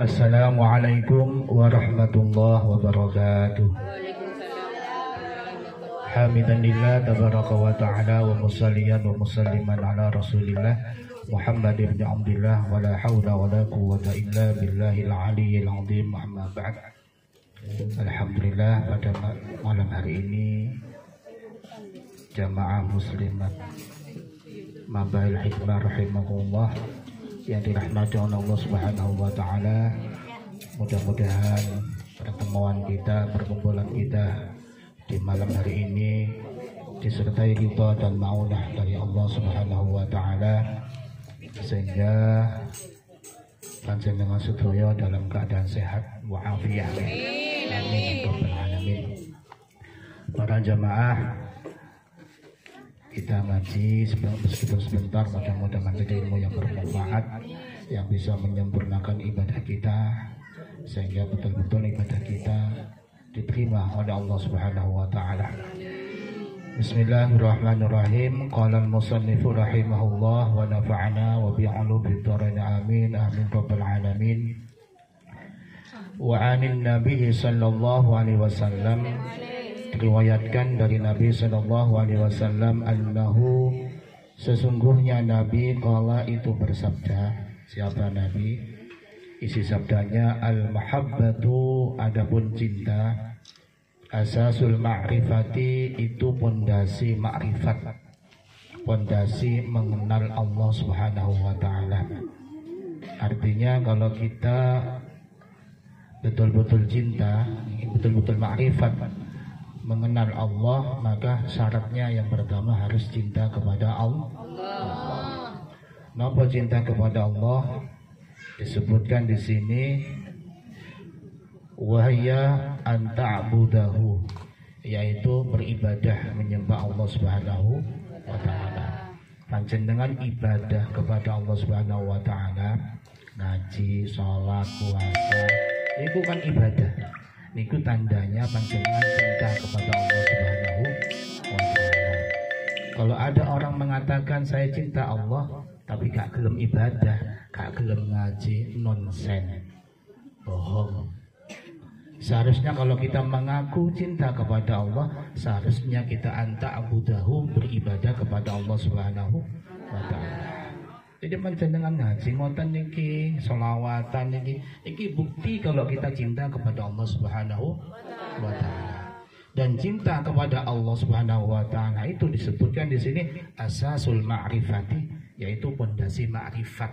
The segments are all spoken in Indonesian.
Assalamualaikum warahmatullahi wabarakatuh. Hamidalillah tabaraka wa ta'ala wa musalliyan wa musalliman ala rasulillah Muhammad ibn Abdillah wa la hawla wa la quwwata illa billahil aliyyil azim. Amma ba'd. Alhamdulillah, pada malam hari ini jamaah muslimat Mabail Hikmah rahimahullah yang dirahmati oleh Allah Subhanahu wa taala, mudah-mudahan pertemuan kita, perkumpulan kita di malam hari ini disertai ridha dan maunah dari Allah Subhanahu wa taala, sehingga panjenengan sedaya dalam keadaan sehat walafiat. Amin rabbal alamin. Para jamaah, kita ngaji meskipun sebentar, mudah-mudahan menjadi ilmu yang bermanfaat yang bisa menyempurnakan ibadah kita sehingga betul-betul ibadah kita diterima oleh Allah Subhanahu wa taala. Bismillahirrahmanirrahim. Qala al-musannifu rahimahullah wa nafa'ana wa bi'ulumi dharain amin amin rabbal alamin. Wa 'anin nabiy sallallahu alaihi wasallam, diriwayatkan dari Nabi sallallahu alaihi wasallam, annahu, sesungguhnya Nabi qala itu bersabda. Siapa Nabi? Isi sabdanya, al-mahabbatu, adapun cinta, asasul ma'rifati, itu pondasi ma'rifat, pondasi mengenal Allah Subhanahu wa taala. Artinya kalau kita betul-betul cinta, betul-betul ma'rifat mengenal Allah, maka syaratnya yang pertama harus cinta kepada Allah. Napa cinta kepada Allah? Disebutkan di sini, wahya an ta'budahu, yaitu beribadah menyembah Allah Subhanahu wa taala. Panjenengan ibadah kepada Allah Subhanahu wa taala, ngaji, salat, puasa, itu kan ibadah. Niku tandanya panjenengan cinta kepada Allah Subhanahu wa taala. Kalau ada orang mengatakan saya cinta Allah tapi gak gelem ibadah, gak gelem ngaji, nonsen, bohong. Seharusnya kalau kita mengaku cinta kepada Allah, seharusnya kita anta abudahu, beribadah kepada Allah Subhanahu wa taala. Jadi panjenengan ngaji ngoten niki, sholawatan niki bukti kalau kita cinta kepada Allah Subhanahu wa taala. Dan cinta kepada Allah Subhanahu wa taala itu disebutkan di sini asasul ma'rifati, yaitu pondasi ma'rifat,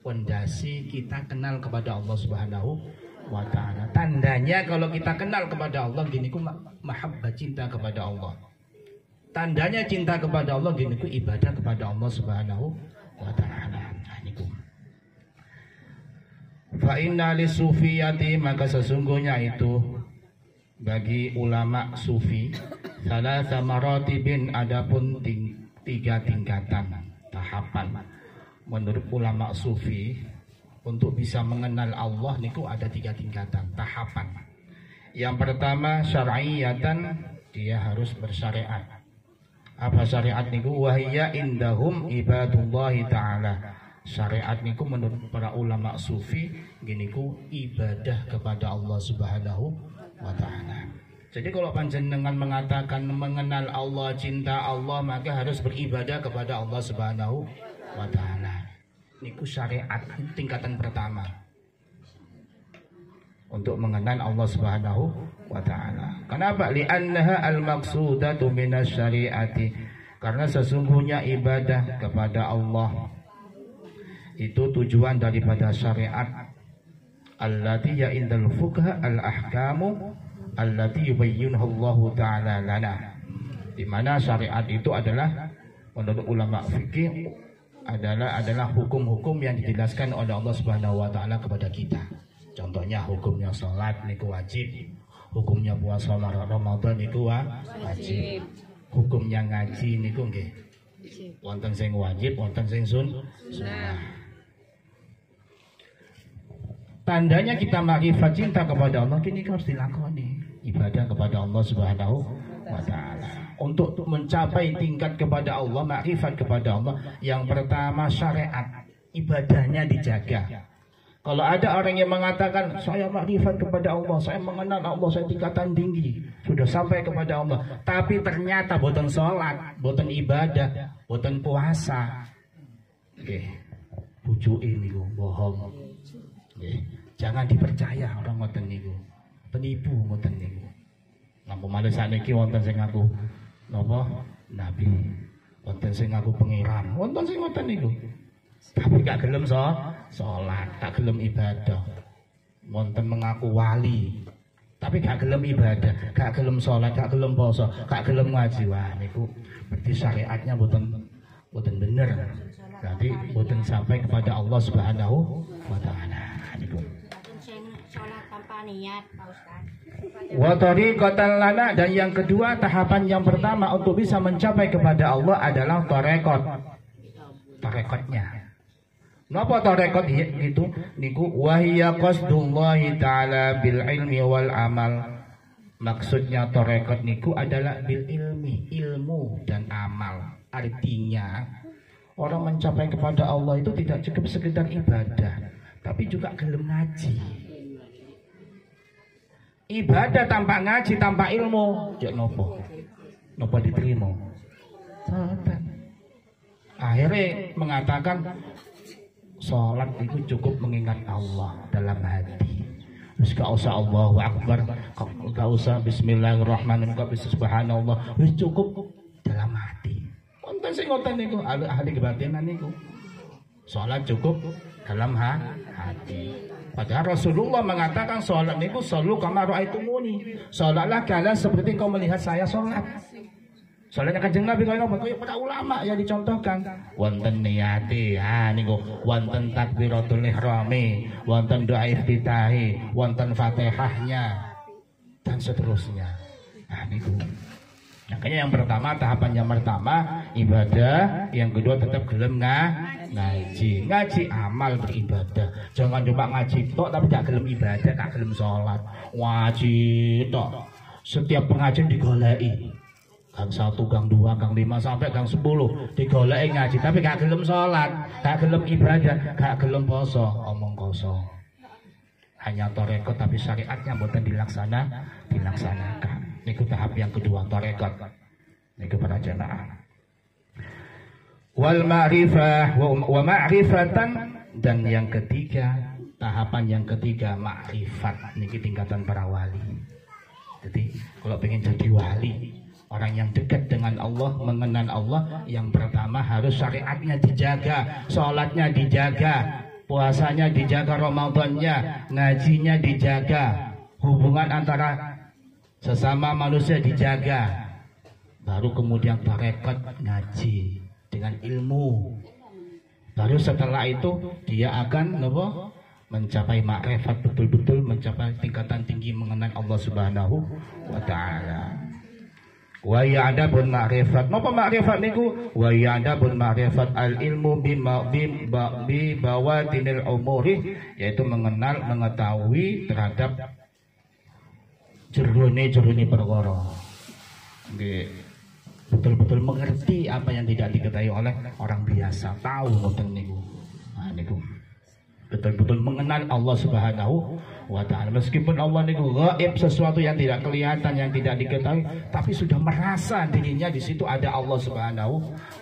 pondasi kita kenal kepada Allah Subhanahu wa taala. Tandanya kalau kita kenal kepada Allah gini ku mahabbah, cinta kepada Allah. Tandanya cinta kepada Allah gini ku ibadah kepada Allah Subhanahu wa ta'ala. Fa inna lisufiyati, maka sesungguhnya itu bagi ulama sufi, salatsa maratibin, adapun tiga tingkatan, tahapan. Menurut ulama sufi, untuk bisa mengenal Allah niku ada tiga tingkatan, tahapan. Yang pertama syar'iyatan, dia harus bersyariat. Apa syariat niku? Wahya indahum ibadullahi ta'ala. Syariat niku menurut para ulama sufi gini ku ibadah kepada Allah Subhanahu wa taala. Jadi kalau panjenengan mengatakan mengenal Allah, cinta Allah, maka harus beribadah kepada Allah Subhanahu wa taala. Niku syariat tingkatan pertama untuk mengenal Allah Subhanahu wa taala. Kenapa? Li'annaha al-maqsudatu minasyariati, karena sesungguhnya ibadah kepada Allah itu tujuan daripada syariat. Allati ya indal fuqaha al-ahkamu allati yubayyinha Allah taala lana. Di mana syariat itu adalah menurut ulama fikih adalah hukum-hukum yang dijelaskan oleh Allah Subhanahu wa taala kepada kita. Contohnya hukumnya salat niku wajib, hukumnya puasa Ramadan niku wajib, hukumnya ngaji niku nggih wonten sing wajib, wonten sing sunnah. Tandanya kita makrifat cinta kepada Allah, kini harus dilakoni ibadah kepada Allah Subhanahu wa taala. Untuk mencapai tingkat kepada Allah, makrifat kepada Allah, yang pertama syariat, ibadahnya dijaga. Kalau ada orang yang mengatakan saya makrifat kepada Allah, saya mengenal Allah, saya tingkatan tinggi, sudah sampai kepada Allah, tapi ternyata boten sholat, boten ibadah, boten puasa, bujuk ini bohong. Jangan dipercaya orang ngoten niku, penipu ngoten niku. Napa malih sakniki wonten sing ngaku napa nabi, wonten sing ngaku pangeran, wonten sing ngoten niku. Tapi gak gelem sholat, gak gelem ibadah. Wonten mengaku wali, tapi gak gelem ibadah, gak gelem sholat, gak gelem poso, gak gelem ngaji. Wah niku berarti syariatnya boten bener. Berarti boten sampai kepada Allah Subhanahu wa taala. Niku. Sholat tanpa niat, Pak Ustaz. Wa tariqatan lana, dan yang kedua, tahapan yang pertama untuk bisa mencapai kepada Allah adalah tarekotnya. Napa tarekot gitu niku wahya qasdullahi ta'ala bil ilmi wal amal. Maksudnya tarekot niku adalah bil ilmi, ilmu dan amal. Artinya orang mencapai kepada Allah itu tidak cukup sekedar ibadah, tapi juga gelem ngaji. Ibadah tanpa ngaji, tanpa ilmu, ya nopo diterima. Akhirnya mengatakan sholat itu cukup mengingat Allah dalam hati. Terus gak usah Allahu Akbar, gak usah Bismillahirrahmanirrahim, gak bisa Subhanallah, wis cukup dalam hati. Wonten sing ngoten niku ahli kebatinan niku. Sholat cukup dalam hati. Padahal Rasulullah mengatakan sholat niku shollu kama ra'aitumuni. Sholatlah kalian seperti kau melihat saya sholat. Soalnya Kanjeng Nabi kaya para ulama yang dicontohkan. Wonten niyati, niku wonten takbiratul ihrami, wonten doa iftitahi, wonten Fatihahnya dan seterusnya. Niku. Makanya yang pertama, tahapan yang pertama ibadah, yang kedua tetap gelem ngaji. Ngaji amal beribadah. Jangan cuma ngaji tok tapi gak gelem ibadah, gak gelem sholat. Ngaji tok. Setiap pengajian digoleki. Gang 1, gang 2, gang 5 sampai gang 10 digoleki ngaji, tapi gak gelem sholat, gak gelem ibadah, gak gelem poso, omong kosong. Hanya tarekot tapi syariatnya boten dilaksanakan. Niku tahap yang kedua, tarekot. Niku para jemaah. Wal ma'rifah wa ma'rifatan, dan yang ketiga, tahapan yang ketiga ma'rifat. Niki tingkatan para wali. Jadi kalau pengen jadi wali, orang yang dekat dengan Allah, mengenal Allah, yang pertama harus syariatnya dijaga, sholatnya dijaga, puasanya dijaga, Ramadannya, ngajinya dijaga, hubungan antara sesama manusia dijaga. Baru kemudian tarekat ngaji dengan ilmu. Baru setelah itu dia akan mencapai makrifat, betul-betul mencapai tingkatan tinggi mengenal Allah Subhanahu wa taala. Wa ya'dabun ma'rifat. Napa ma'rifat niku? Wa ya'dabun ma'rifat al-ilmu bi bawatinil umuri, yaitu mengenal, mengetahui terhadap jerone perkara. Nggih. Betul-betul mengerti apa yang tidak diketahui oleh orang biasa. Tahu ngoten niku. Niku. Betul-betul mengenal Allah Subhanahu wa ta'ala. Meskipun Allah niku gaib, sesuatu yang tidak kelihatan, yang tidak diketahui, tapi sudah merasa dirinya di situ ada Allah Subhanahu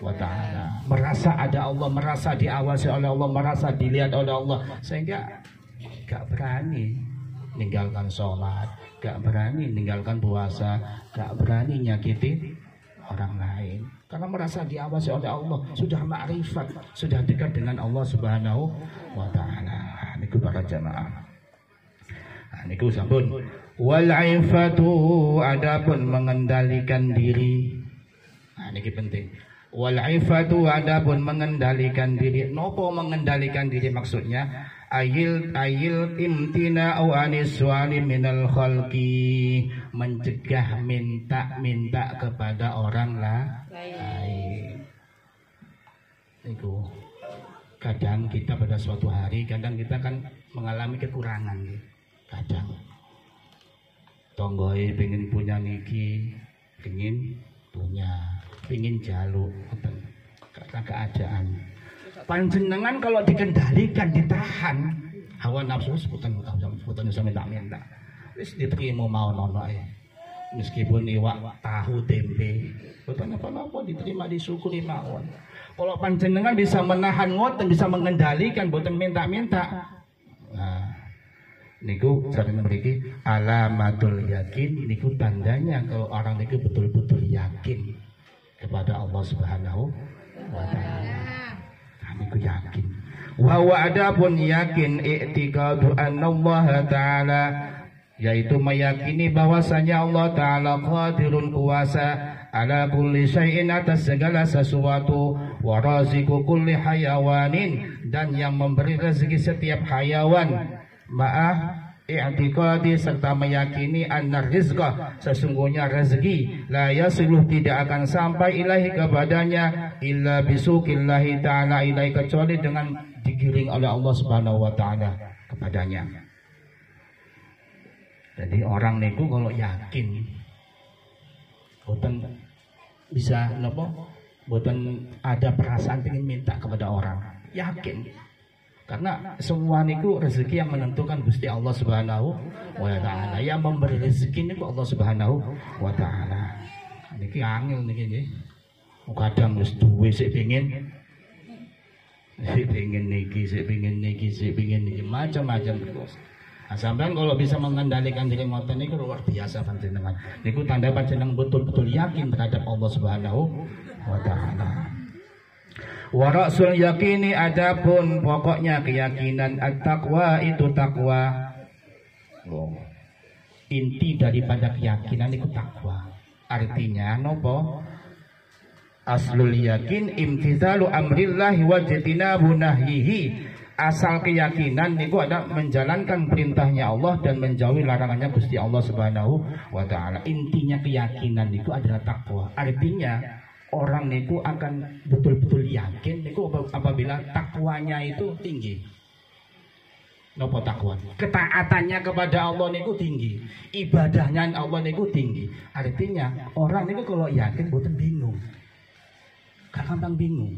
wa ta'ala. Merasa ada Allah, merasa diawasi oleh Allah, merasa dilihat oleh Allah, sehingga gak berani ninggalkan sholat, gak berani ninggalkan puasa, gak berani nyakiti orang lain. Karena merasa diawasi oleh Allah, sudah ma'rifat, sudah dekat dengan Allah Subhanahu wa ta'ala. Niku para jamaah. Niku sampun. Wal ifatu, adapun mengendalikan diri. Niki penting. Wal ifatu, adapun mengendalikan diri. Nopo mengendalikan diri maksudnya? Ayil imtina au anis suali minal khalqi, mencegah minta kepada orang lain. Niku kadang kita pada suatu hari, kadang kita kan mengalami kekurangan. Kadang tonggoi pengen punya niki, pengen jaluk karena keadaan. Panjenengan kalau dikendalikan, ditahan, hawa nafsu sebutan sampe tak minta. Wis diterima mau nono meskipun iwak tahu tempe boten apa-apa diterima disyukuri mawon. Kalau panjenengan bisa menahan ngoten bisa mengendalikan boten minta-minta. Nah, niku sering mriki alamatul yakin niku tandanya kalau orang niku betul-betul yakin kepada Allah Subhanahu wa taala. Niku yakin. Wa adapun yakin i'tiqadu annallaha ta'ala yaitu meyakini bahwasanya Allah Ta'ala qadirun kuasa ala kulli syai'in atas segala sesuatu wa raziqu kulli hayawanin dan yang memberi rezeki setiap hayawan ma'ah i'tiqadi serta meyakini annar rizqa sesungguhnya rezeki la yasiluh tidak akan sampai ilahi kepadanya illa bisuqillahi ta'ala ilahi kecuali dengan digiring oleh Allah Subhanahu wa taala kepadanya. Jadi orang niku kalau yakin boten bisa napa boten ada perasaan ingin minta kepada orang. Yakin. Karena semua niku rezeki yang menentukan Gusti Allah Subhanahu wa taala. Yang memberi rezeki niku Allah Subhanahu wa taala. Niki angel niki nggih. Kadang wis duwe sik pengin niki macam-macam terus. Nah, sampean kalau bisa mengendalikan diri ngoten niku luar biasa panjenengan. Niku tanda panjenengan betul-betul yakin terhadap Allah Subhanahu wa taala. Wa ra'sul yakini adapun pokoknya keyakinan at-taqwa itu takwa. Inti daripada keyakinan itu takwa. Artinya nopo? Aslul yakin imtithalu amrillahi wa jtinabu nahyihi. Asal keyakinan niku ada menjalankan perintahnya Allah dan menjauhi larangannya Gusti Allah Subhanahu wa taala. Intinya keyakinan niku adalah takwa. Artinya orang niku akan betul-betul yakin niku apabila takwanya itu tinggi. Napa takwa? Ketaatannya kepada Allah niku tinggi. Ibadahnya Allah niku tinggi. Artinya orang niku kalau yakin boten bingung. Gak gampang bingung.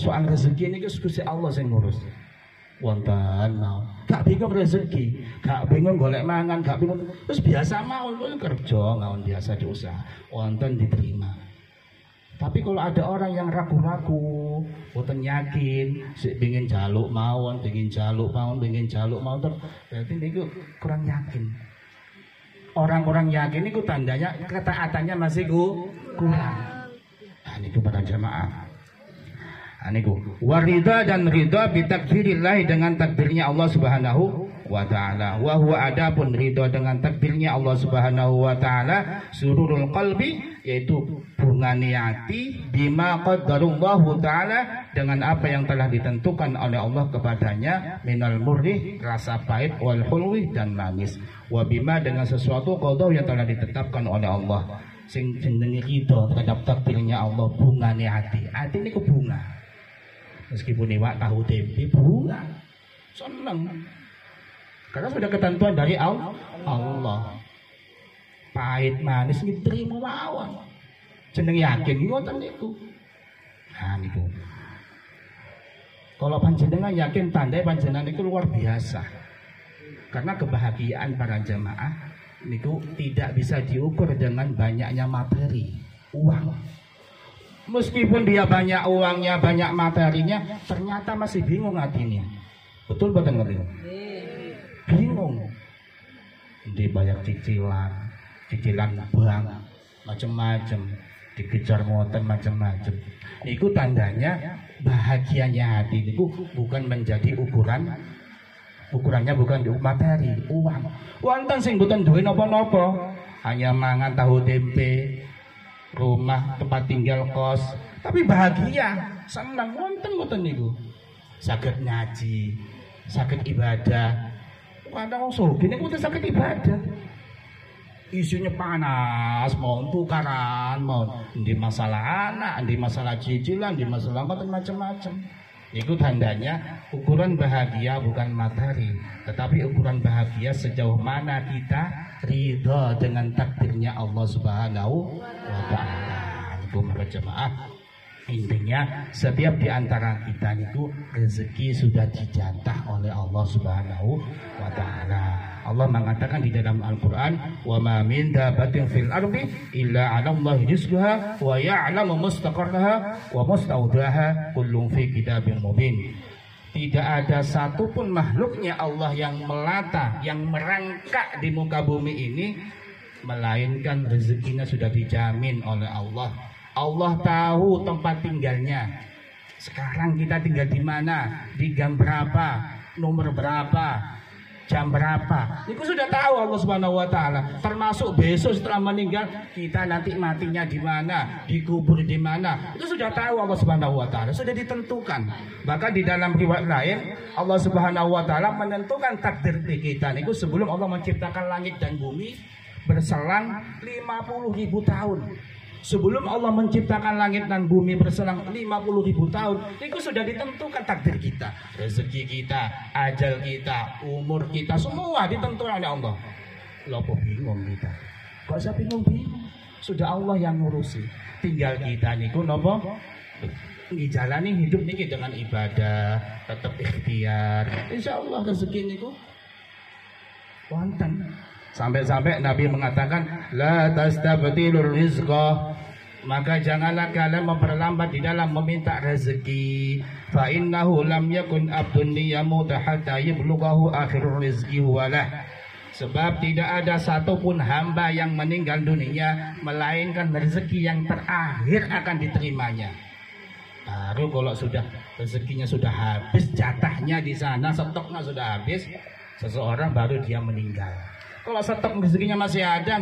Soal rezeki niku Gusti Allah sing ngurus. Wonten mau gak bingung rezeki, gak bingung golek mangan, gak bingung terus biasa mau kerja ngawon biasa diusaha wonten diterima. Tapi kalau ada orang yang ragu-ragu, boten yakin, sik pengin jaluk mawon, pengin jaluk mawon berarti niku kurang yakin. Orang-orang yakin niku tandanya ketaatannya masih kurang. Nah niku para jamaah. Aniku warida dan ridha bitakdirillah dengan takdirnya Allah Subhanahu wa taala. Wa huwa adapun ridha dengan takdirnya Allah Subhanahu wa taala sururul qalbi yaitu bungane hati bima qaddarallahu taala dengan apa yang telah ditentukan oleh Allah kepadanya minal murri rasa pahit wal hulwi dan manis. Wa bima dengan sesuatu qada yang telah ditetapkan oleh Allah. Sing jenenge ridha terhadap takdirnya Allah bungane hati. Hati niku bunga. Meskipun iwak tahu tempe bunga seneng karena sudah ketentuan dari Allah. Pahit manis diterima mawon jeneng yakin ngoten niku. Nah niku kalau panjenengan yakin tandai panjenengan itu luar biasa karena kebahagiaan para jamaah niku tidak bisa diukur dengan banyaknya materi uang. Meskipun dia banyak uangnya, banyak materinya, ternyata masih bingung hatinya. Betul betul ngerti? Bingung. Dibayar cicilan bank, macam-macam, dikejar ngoten macam-macam. Itu tandanya bahagianya hati itu bukan menjadi ukurannya bukan di materi, uang. Wonten sing mboten duwe napa-napa, hanya mangan tahu tempe. Rumah tempat tinggal kos tapi bahagia senang wonten niku saged ngaji saged ibadah kadang wong sugih niku saged ibadah isunya panas mau tukaran mau di masalah anak di masalah cicilan di masalah macam-macam itu tandanya ukuran bahagia bukan materi tetapi ukuran bahagia sejauh mana kita ridha dengan takdirnya Allah Subhanahu wa taala. Ibu para jemaah Intinya setiap di antara kita itu rezeki sudah dijatah oleh Allah Subhanahu wa taala. Allah mengatakan di dalam Al-Qur'an, "Wa ma min dabatin fil ardi illa 'ala Allahi rizquha wa ya'lamu mustaqarraha wa mustawdaha kullun fi kitabin mubin." Tidak ada satupun makhluknya Allah yang melata, yang merangkak di muka bumi ini, melainkan rezekinya sudah dijamin oleh Allah. Allah tahu tempat tinggalnya. Sekarang kita tinggal di mana, di gang berapa, nomor berapa, jam berapa. Itu sudah tahu Allah Subhanahu wa taala. Termasuk besok setelah meninggal kita nanti matinya di mana, dikubur di mana. Itu sudah tahu Allah Subhanahu wa taala, sudah ditentukan. Bahkan di dalam riwayat lain Allah Subhanahu wa taala menentukan takdir kita niku sebelum Allah menciptakan langit dan bumi berselang 50.000 tahun. Sebelum Allah menciptakan langit dan bumi berselang 50.000 tahun, itu sudah ditentukan takdir kita, rezeki kita, ajal kita, umur kita, semua ditentukan oleh Allah. Loh kok bingung kita? Kok saya bingung-bingung? Sudah Allah yang ngurusi. Tinggal kita niku nopo ngijalani hidup niki dengan ibadah, tetap ikhtiar. Insya Allah rezeki niku wonten. Sampai-sampai Nabi mengatakan la tastabtilur rizqa, maka janganlah kalian memperlambat di dalam meminta rezeki. Fa innahu lam yakun abdun yamutu hatta yablughahu akhirur rizqi walah. Sebab tidak ada satupun hamba yang meninggal dunia melainkan rezeki yang terakhir akan diterimanya. Baru kalau sudah rezekinya sudah habis, jatahnya di sana, stoknya sudah habis, seseorang baru dia meninggal. Kalau stok rezekinya masih ada,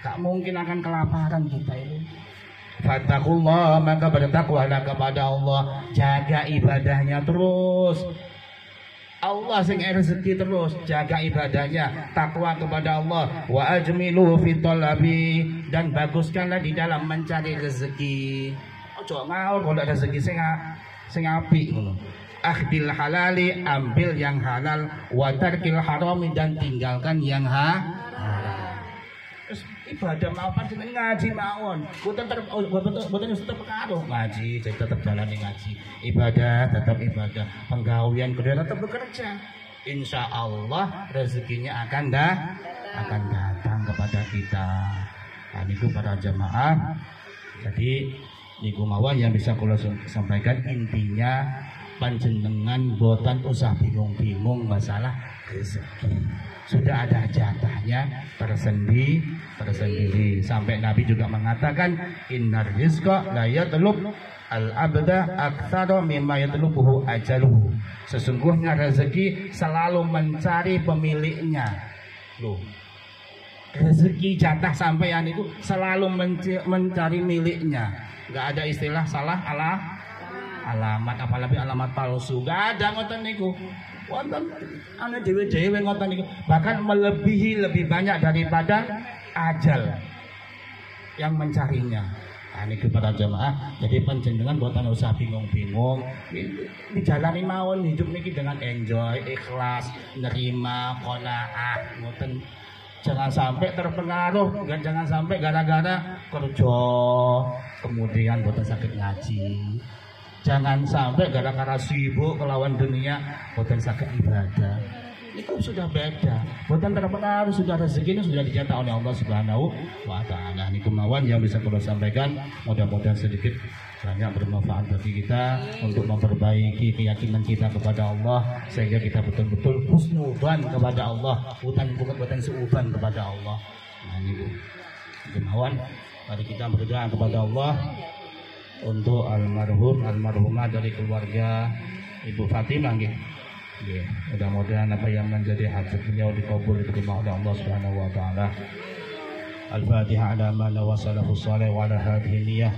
tak mungkin akan kelaparan kita ini. Fattaqullah, maka bertakwalah kepada Allah, jaga ibadahnya terus. Allah sing rezeki terus, jaga ibadahnya, takwa kepada Allah. Wa ajmilu fi talabi, dan baguskanlah di dalam mencari rezeki. Ojo ngaul kalau rezeki sing apik ngono. Akhdil halali, ambil yang halal, wa tarkil harami, dan tinggalkan yang haram. Ibadah mau panjenengan ngaji mawon, boten tetep pengaruh ngaji, jadi tetap jalani ngaji. Ibadah tetap ibadah, penggawean kerja tetap bekerja. Insya Allah rezekinya akan datang kepada kita. Nah, itu para jamaah. Jadi niku mawon yang bisa kula sampaikan, intinya panjenengan boten usah bingung-bingung masalah rezeki. Sudah ada jatahnya tersendiri. Sampai Nabi juga mengatakan innar rizqa la yatlub al-abda aktsara mimma yatlubuhu ajaluhu. Sesungguhnya rezeki selalu mencari pemiliknya. Loh. Rezeki jatah sampean itu selalu mencari miliknya. Enggak ada istilah salah alamat, apalagi alamat palsu. Gak ada ngoten niku. Wonten ana dhewe-dhewe ngoten niku. Bahkan melebihi lebih banyak daripada ajal yang mencarinya. Nah, niku para jamaah. Jadi panjenengan boten usah bingung-bingung. Dijalani mawon hidup niki dengan enjoy, ikhlas, nerima, qanaah, ngoten. Jangan sampai terpengaruh, jangan sampai gara-gara kerja kemudian boten sakit ngaji. Jangan sampai gara-gara sibuk melawan dunia boten sakit ibadah. Itu sudah beda. Boten terpengaruh, sudah rezekinya sudah dijatah oleh Allah Subhanahu wa taala. Niku mawon yang bisa kula sampaikan, mudah-mudahan sedikit banyak bermanfaat bagi kita untuk memperbaiki keyakinan kita kepada Allah, sehingga kita betul-betul husnudzan kepada Allah, bukan seudzon kepada Allah. Nah niku mawon, mari kita berdoa kepada Allah untuk almarhumah dari keluarga Ibu Fatimah nggih. Nggih, mudah-mudahan apa yang menjadi hajat beliau dikabul diterima oleh Allah Subhanahu wa taala. Al-Fatihah ala man wasalahu shalih wa ala hadhihi niyah.